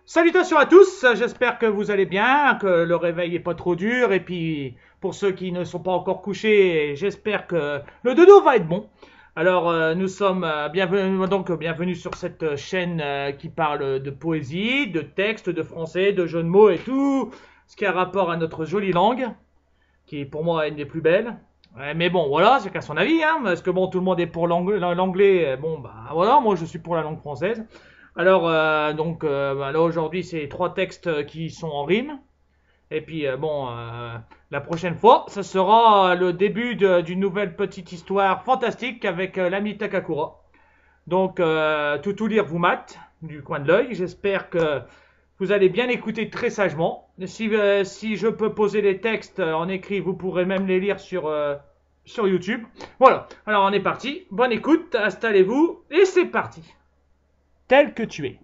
Salutations à tous, j'espère que vous allez bien, que le réveil n'est pas trop dur, et puis pour ceux qui ne sont pas encore couchés, j'espère que le dodo va être bon. Alors nous sommes bienvenue sur cette chaîne qui parle de poésie, de texte, de français, de jeux de mots et tout ce qui a rapport à notre jolie langue, qui pour moi est une des plus belles. Mais bon, voilà, c'est qu'à son avis, hein, parce que bon, tout le monde est pour l'anglais, bon, bah voilà, moi je suis pour la langue française. Alors, bah, là aujourd'hui, c'est trois textes qui sont en rime. Et puis, la prochaine fois, ce sera le début d'une nouvelle petite histoire fantastique avec l'ami Takakura. Donc, tout lire vous mate du coin de l'œil. J'espère que vous allez bien écouter très sagement. Si je peux poser les textes en écrit, vous pourrez même les lire sur YouTube. Voilà, alors on est parti. Bonne écoute, installez-vous et c'est parti. Tel que tu es.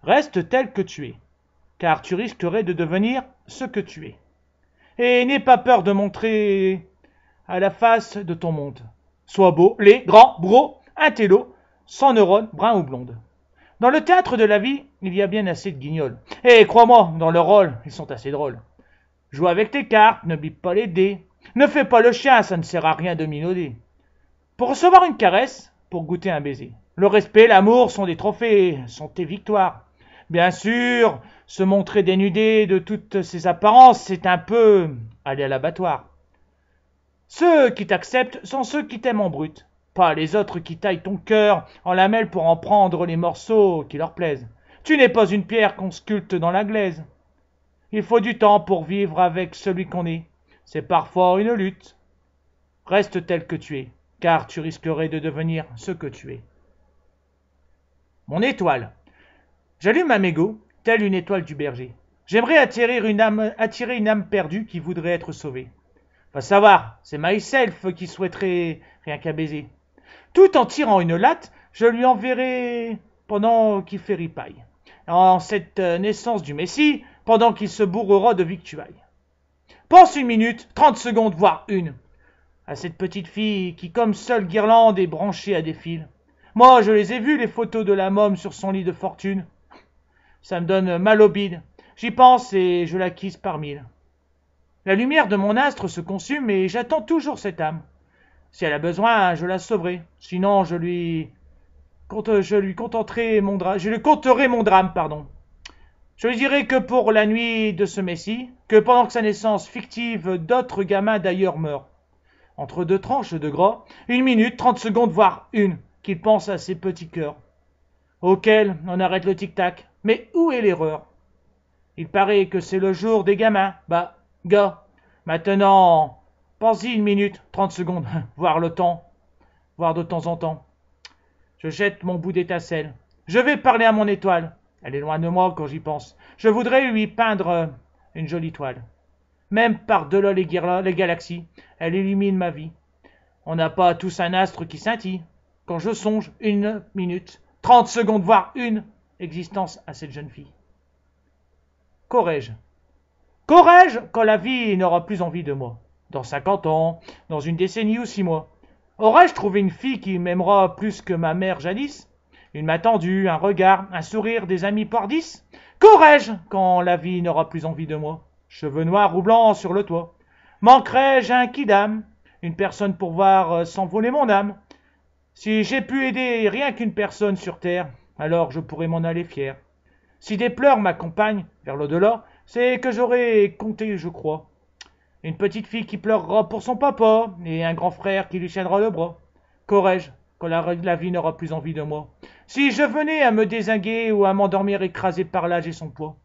Reste tel que tu es, car tu risquerais de devenir ce que tu es. Et n'aie pas peur de montrer à la face de ton monde. Sois beau, laid, grand, gros, intello, sans neurones, brun ou blonde. Dans le théâtre de la vie, il y a bien assez de guignols. Et crois-moi, dans leur rôle, ils sont assez drôles. Joue avec tes cartes, ne bip pas les dés. Ne fais pas le chien, ça ne sert à rien de minauder. Pour recevoir une caresse, pour goûter un baiser. Le respect, l'amour sont des trophées, sont tes victoires. Bien sûr, se montrer dénudé de toutes ses apparences, c'est un peu aller à l'abattoir. Ceux qui t'acceptent sont ceux qui t'aiment en brut, pas les autres qui taillent ton cœur en lamelles pour en prendre les morceaux qui leur plaisent. Tu n'es pas une pierre qu'on sculpte dans la glaise. Il faut du temps pour vivre avec celui qu'on est. C'est parfois une lutte. Reste tel que tu es, car tu risquerais de devenir ce que tu es. Mon étoile. J'allume un mégot, telle une étoile du berger. J'aimerais attirer une âme perdue qui voudrait être sauvée. Va savoir, c'est myself qui souhaiterait rien qu'à baiser. Tout en tirant une latte, je lui enverrai pendant qu'il fait ripaille. En cette naissance du Messie, pendant qu'il se bourrera de victuailles. Pense une minute, 30 secondes, voire une, à cette petite fille qui, comme seule guirlande, est branchée à des fils. Moi, je les ai vues, les photos de la môme sur son lit de fortune. Ça me donne mal au bide. J'y pense et je l'acquise par mille. La lumière de mon astre se consume et j'attends toujours cette âme. Si elle a besoin, je la sauverai. Sinon, je lui conterai mon drame, pardon. Je lui dirai que pour la nuit de ce Messie, que pendant que sa naissance fictive, d'autres gamins d'ailleurs meurent. Entre deux tranches de gras, une minute, 30 secondes, voire une, qu'il pense à ses petits cœurs. Auquel on arrête le tic-tac. Mais où est l'erreur? Il paraît que c'est le jour des gamins. Bah, gars, maintenant, pense-y une minute, 30 secondes, voir le temps, voir de temps en temps. Je jette mon bout d'étincelle. Je vais parler à mon étoile. Elle est loin de moi quand j'y pense. Je voudrais lui peindre une jolie toile. Même par-delà les galaxies, elle illumine ma vie. On n'a pas tous un astre qui scintille. Quand je songe une minute, 30 secondes, voire une existence à cette jeune fille. Qu'aurais-je? Qu'aurais-je quand la vie n'aura plus envie de moi? Dans 50 ans, dans une décennie ou 6 mois? Aurais-je trouvé une fille qui m'aimera plus que ma mère jadis? Une main tendue, un regard, un sourire, des amis par 10? Qu'aurais-je quand la vie n'aura plus envie de moi? Cheveux noirs ou blancs sur le toit? Manquerais-je un quidam? Une personne pour voir s'envoler mon âme? Si j'ai pu aider rien qu'une personne sur terre, alors je pourrais m'en aller fier. Si des pleurs m'accompagnent vers l'au-delà, c'est que j'aurai compté, je crois. Une petite fille qui pleurera pour son papa, et un grand frère qui lui tiendra le bras. Qu'aurais-je quand la vie n'aura plus envie de moi? Si je venais à me dézinguer ou à m'endormir écrasé par l'âge et son poids.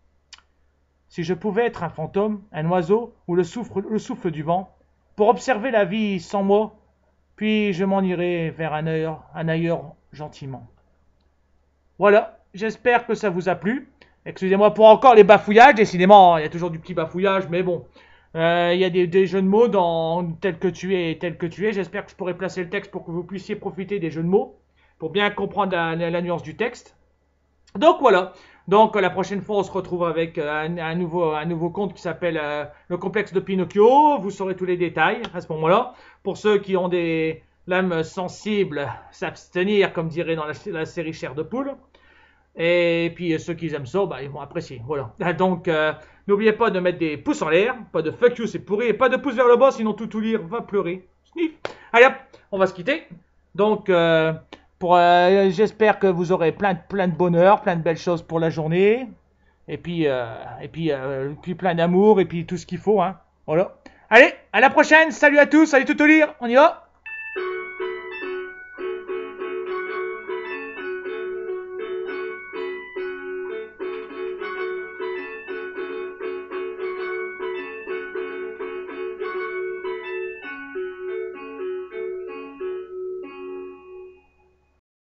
Si je pouvais être un fantôme, un oiseau ou le souffle du vent, pour observer la vie sans moi, puis je m'en irai vers un ailleurs gentiment. Voilà, j'espère que ça vous a plu. Excusez-moi pour encore les bafouillages, décidément, il y a toujours du petit bafouillage, mais bon. Il y a des jeux de mots dans tel que tu es et tel que tu es. J'espère que je pourrai placer le texte pour que vous puissiez profiter des jeux de mots, pour bien comprendre la nuance du texte. Donc voilà. Donc la prochaine fois, on se retrouve avec un nouveau conte qui s'appelle Le complexe de Pinocchio. Vous saurez tous les détails à ce moment-là. Pour ceux qui ont l'âme sensible, s'abstenir, comme dirait dans la série Chair de poule. Et puis ceux qui aiment ça, bah, ils vont apprécier. Voilà. Donc, n'oubliez pas de mettre des pouces en l'air. Pas de fuck you, c'est pourri. Et pas de pouces vers le bas, sinon tout lire va pleurer. Sniff. Allez hop, on va se quitter. Donc, j'espère que vous aurez plein de bonheur, plein de belles choses pour la journée. Et puis plein d'amour, et puis tout ce qu'il faut. Hein. Voilà. Allez, à la prochaine. Salut à tous. Salut tout lire. On y va.